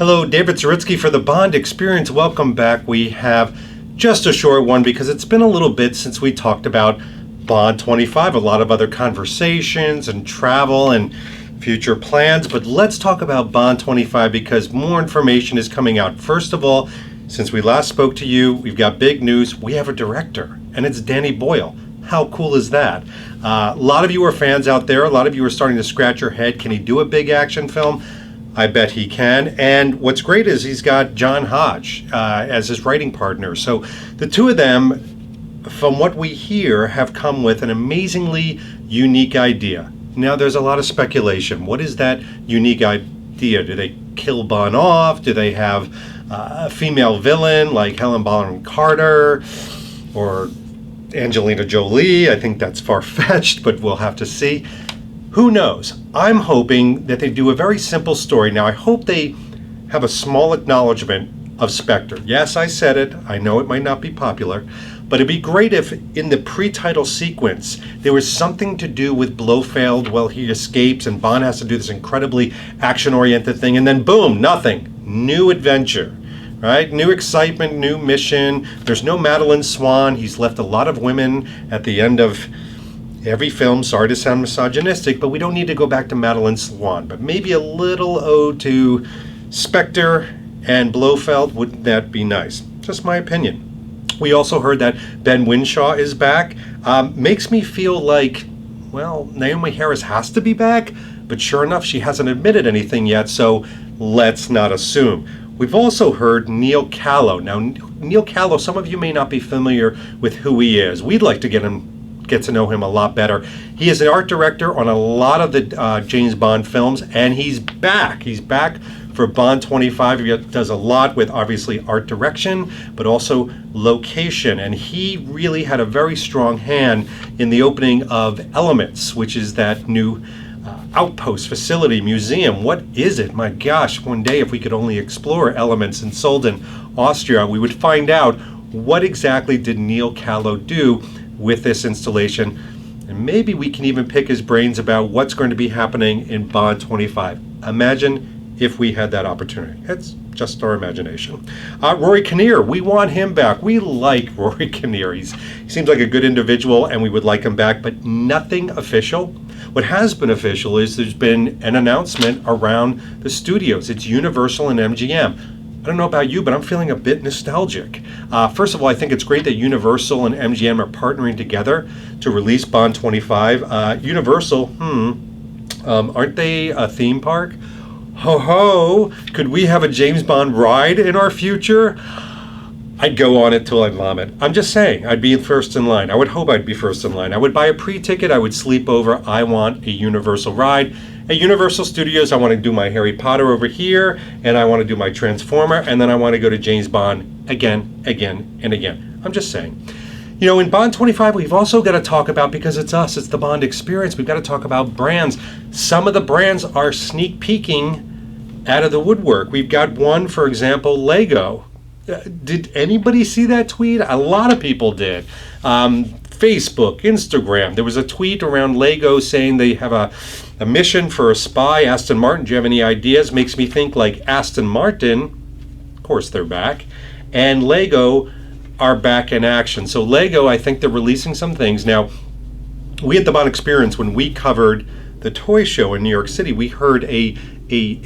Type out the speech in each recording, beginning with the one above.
Hello, David Zaritsky for the Bond Experience. Welcome back. We have just a short one because it's been a little bit since we talked about Bond 25. A lot of other conversations and travel and future plans, but let's talk about Bond 25 because more information is coming out. First of all, since we last spoke to you, we've got big news. We have a director, and it's Danny Boyle. How cool is that? A lot of you are fans out there. A lot of you are starting to scratch your head. Can he do a big action film? I bet he can. And what's great is he's got John Hodge as his writing partner. So the two of them, from what we hear, have come with an amazingly unique idea. Now, there's a lot of speculation. What is that unique idea? Do they kill Bond off? Do they have a female villain like Helen Bonham Carter or Angelina Jolie? I think that's far-fetched, but we'll have to see. Who knows? I'm hoping that they do a very simple story. Now, I hope they have a small acknowledgement of Spectre. Yes, I said it. I know it might not be popular, but it'd be great if in the pre-title sequence there was something to do with Blofeld while he escapes and Bond has to do this incredibly action-oriented thing, and then boom, nothing. New adventure, right? New excitement, new mission. There's no Madeline Swan. He's left a lot of women at the end of every film. Sorry to sound misogynistic, but we don't need to go back to Madeline Swan. But maybe a little ode to Spectre and Blofeld, wouldn't that be nice? Just my opinion. We also heard that Ben Whishaw is back. Makes me feel like, well, Naomi Harris has to be back, but sure enough, she hasn't admitted anything yet, so let's not assume. We've also heard Neil Callow. Now, Neil Callow, some of you may not be familiar with who he is. We'd like to get to know him a lot better. He is an art director on a lot of the James Bond films, and he's back. He's back for Bond 25. He does a lot with, obviously, art direction, but also location. And he really had a very strong hand in the opening of Elements, which is that new outpost, facility, museum. What is it? My gosh, one day if we could only explore Elements in Solden, Austria, we would find out what exactly did Neil Callow do with this installation. And maybe we can even pick his brains about what's going to be happening in Bond 25. Imagine if we had that opportunity. It's just our imagination. Rory Kinnear, we want him back. We like Rory Kinnear. He seems like a good individual and we would like him back, but nothing official. What has been official is there's been an announcement around the studios. It's Universal and MGM. I don't know about you, but I'm feeling a bit nostalgic. First of all, I think it's great that Universal and MGM are partnering together to release Bond 25. Universal, aren't they a theme park? Ho ho, could we have a James Bond ride in our future? I'd go on it till I vomit. I'm just saying, I'd be first in line. I would hope I'd be first in line. I would buy a pre-ticket, I would sleep over. I want a Universal ride. At Universal Studios, I want to do my Harry Potter over here, and I want to do my Transformer, and then I want to go to James Bond again, and again. I'm just saying. You know, in Bond 25, we've also got to talk about, because it's us, it's the Bond Experience, we've got to talk about brands. Some of the brands are sneak peeking out of the woodwork. We've got one, for example, Lego. Did anybody see that tweet? A lot of people did. Facebook, Instagram. There was a tweet around Lego saying they have a mission for a spy, Aston Martin. Do you have any ideas? Makes me think like Aston Martin, of course they're back, and Lego are back in action. So Lego, I think they're releasing some things. Now, we at the Bond Experience, when we covered the toy show in New York City, we heard a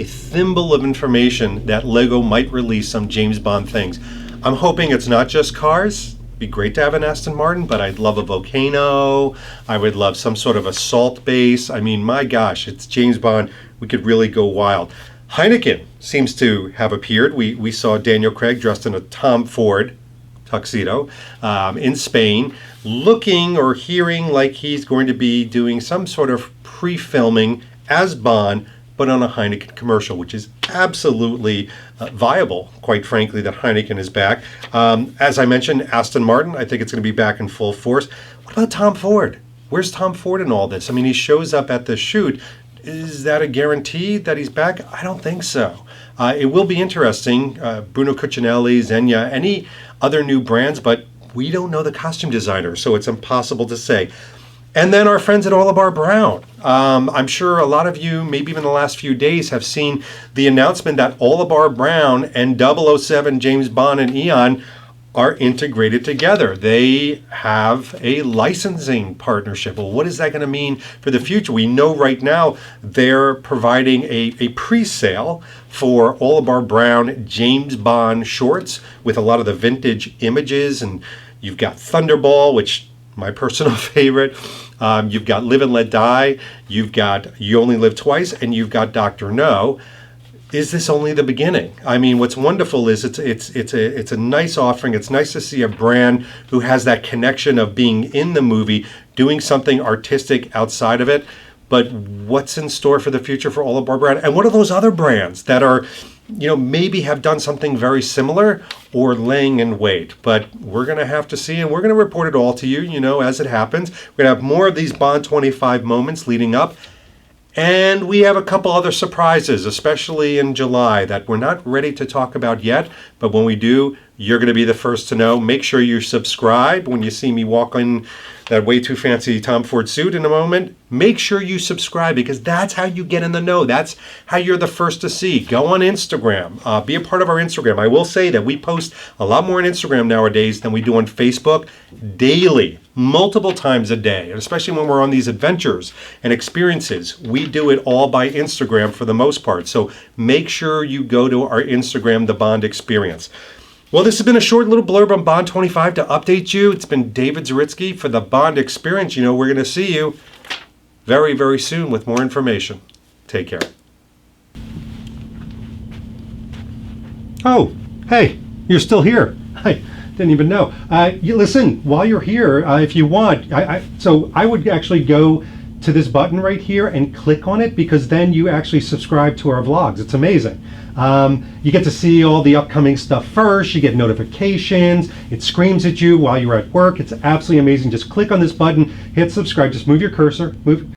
thimble of information that Lego might release some James Bond things. I'm hoping it's not just cars. It'd be great to have an Aston Martin, but I'd love a volcano. I would love some sort of assault base. I mean, my gosh, it's James Bond. We could really go wild. Heineken seems to have appeared. We saw Daniel Craig dressed in a Tom Ford tuxedo in Spain, looking or hearing like he's going to be doing some sort of pre-filming as Bond, but on a Heineken commercial, which is absolutely viable, quite frankly, that Heineken is back. As I mentioned, Aston Martin, I think it's going to be back in full force. What about Tom Ford? Where's Tom Ford in all this? I mean, he shows up at the shoot. Is that a guarantee that he's back? I don't think so. It will be interesting. Bruno Cucinelli, Zegna, any other new brands, but we don't know the costume designer, so it's impossible to say. And then our friends at Olabar Brown. I'm sure a lot of you, maybe even the last few days, have seen the announcement that Olabar Brown and 007 James Bond and Eon are integrated together. They have a licensing partnership. Well, what is that going to mean for the future? We know right now they're providing a pre-sale for Olabar Brown James Bond shorts with a lot of the vintage images, and you've got Thunderball, which my personal favorite. You've got Live and Let Die. You've got You Only Live Twice, and you've got Dr. No. Is this only the beginning? I mean, what's wonderful is it's a nice offering. It's nice to see a brand who has that connection of being in the movie, doing something artistic outside of it. But what's in store for the future for Olabar Brown? And what are those other brands that are, maybe have done something very similar or laying in wait? But we're going to have to see, and we're going to report it all to you, as it happens. We're going to have more of these Bond 25 moments leading up. And we have a couple other surprises, especially in July, that we're not ready to talk about yet. But when we do, you're going to be the first to know. Make sure you subscribe when you see me walk in that way too fancy Tom Ford suit in a moment. Make sure you subscribe, because that's how you get in the know. That's how you're the first to see. Go on Instagram. Be a part of our Instagram. I will say that we post a lot more on Instagram nowadays than we do on Facebook daily, multiple times a day, and especially when we're on these adventures and experiences. We do it all by Instagram for the most part. So make sure you go to our Instagram, The Bond Experience. Well, this has been a short little blurb on Bond 25 to update you. It's been David Zaritsky for the Bond Experience. We're going to see you very, very soon with more information. Take care. Oh, hey, you're still here. I didn't even know. Listen, while you're here, if you want, so I would actually go to this button right here and click on it, because then you actually subscribe to our vlogs. It's amazing. You get to see all the upcoming stuff first. You get notifications. It screams at you while you're at work. It's absolutely amazing. Just click on this button, hit subscribe. Just move your cursor, move